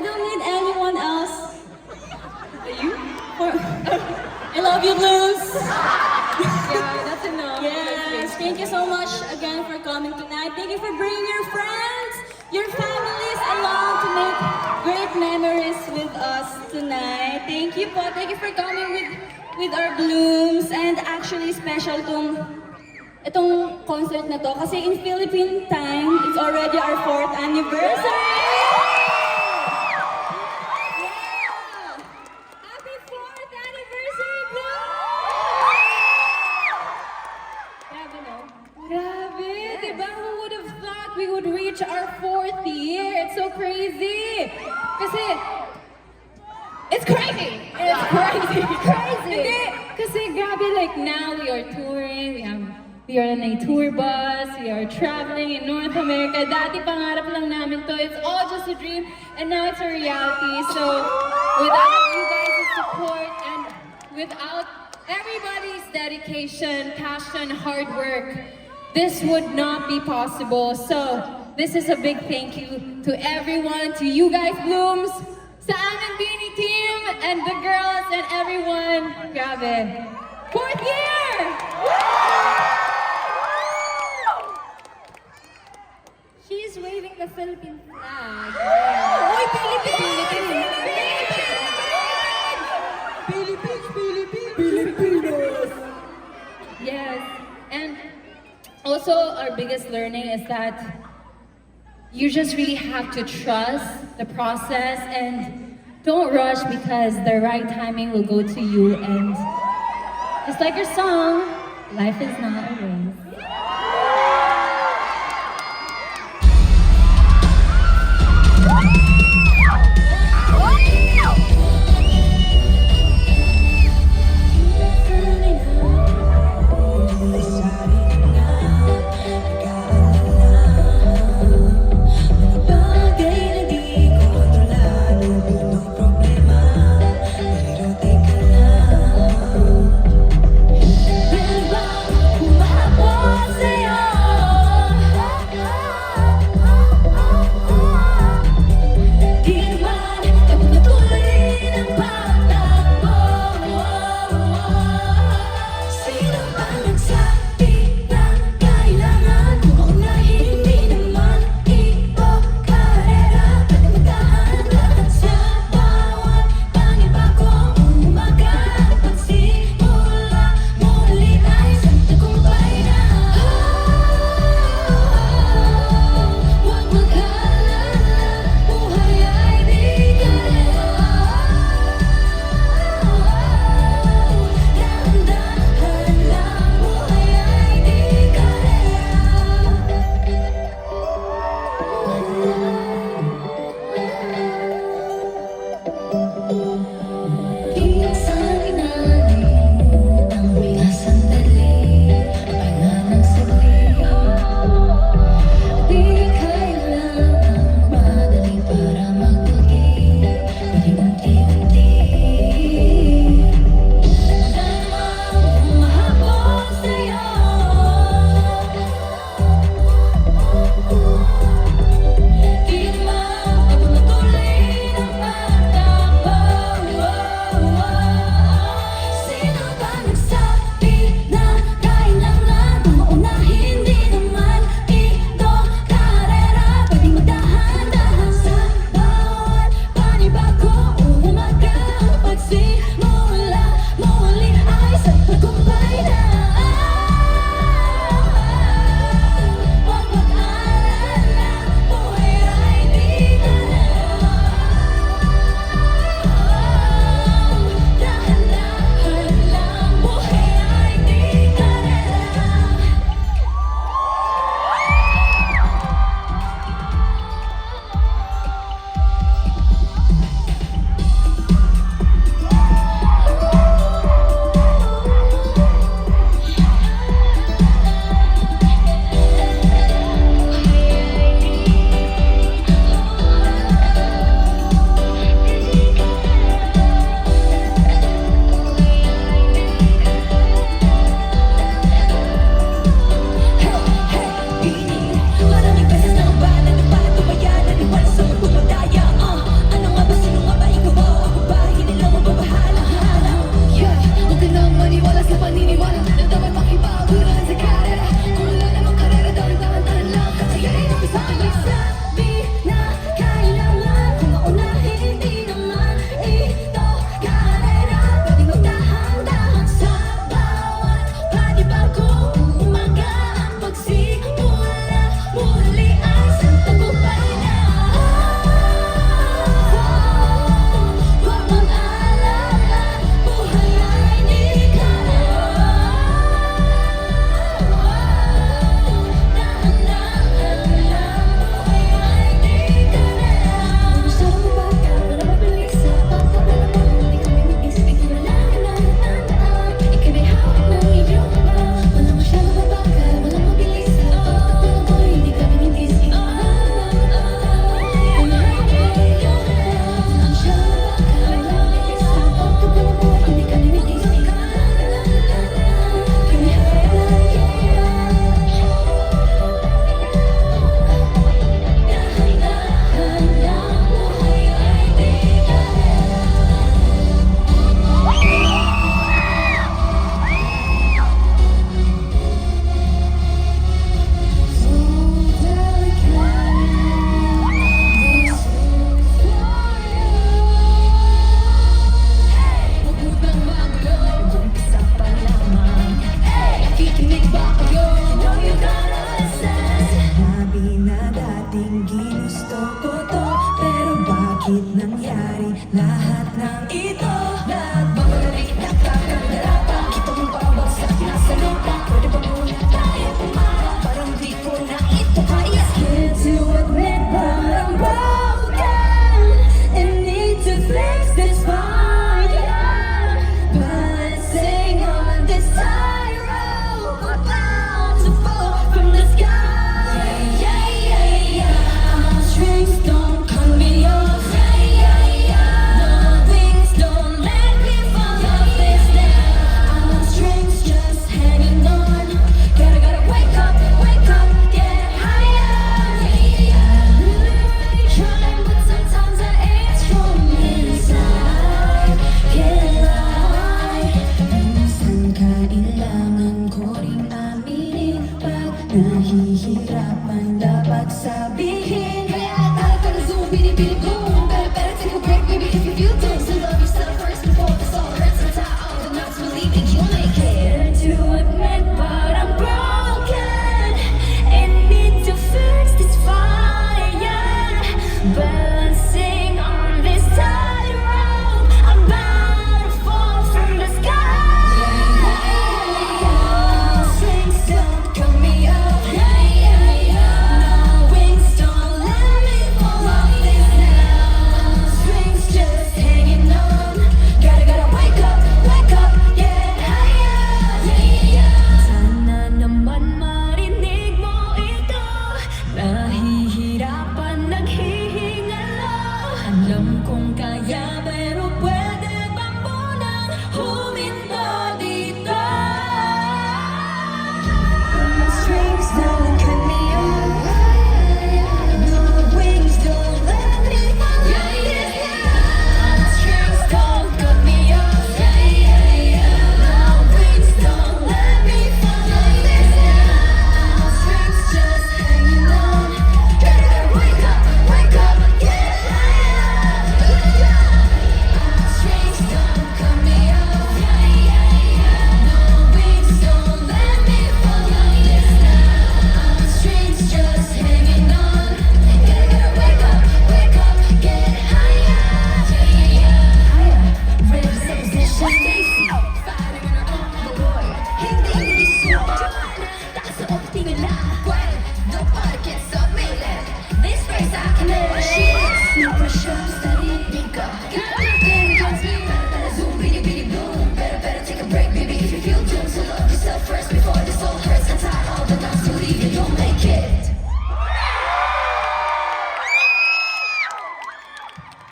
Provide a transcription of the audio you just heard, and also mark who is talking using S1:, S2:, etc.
S1: I don't need anyone else. You? I love you, Blooms.
S2: Yeah, that's enough.
S1: Yes, thank you so much again for coming tonight. Thank you for bringing your friends, your families along to make great memories with us tonight. Thank you po. Thank you for coming with our Blooms. And actually special itong concert na to kasi in Philippine time, it's already our 4th anniversary. Yeah! Happy 4th anniversary, Blooms! Grabe, no?
S2: Grabe, diba? Who would have thought we would reach our 4th year? It's so crazy. Kasi, it's crazy. It's crazy. Crazy. Hindi, kasi grabe, like now we are touring, we are on a tour bus, we are traveling in North America. Dati pangarap lang namin to. It's all just a dream, and now it's a reality. So, without you guys' support and without everybody's dedication, passion, hard work, this would not be possible. So, this is a big thank you to everyone, to you guys, Blooms, sa aming Beanie team, and the girls, and everyone. Grabe. 4th year!
S1: She's waving the Philippine flag.
S2: Uy, Philippines!
S1: Philippines!
S2: Yes, and also our biggest learning is that you just really have to trust the process and don't rush because the right timing will go to you. And just like your song, life is not a race.
S3: Mahal
S1: Nahihirapan dapat sabihin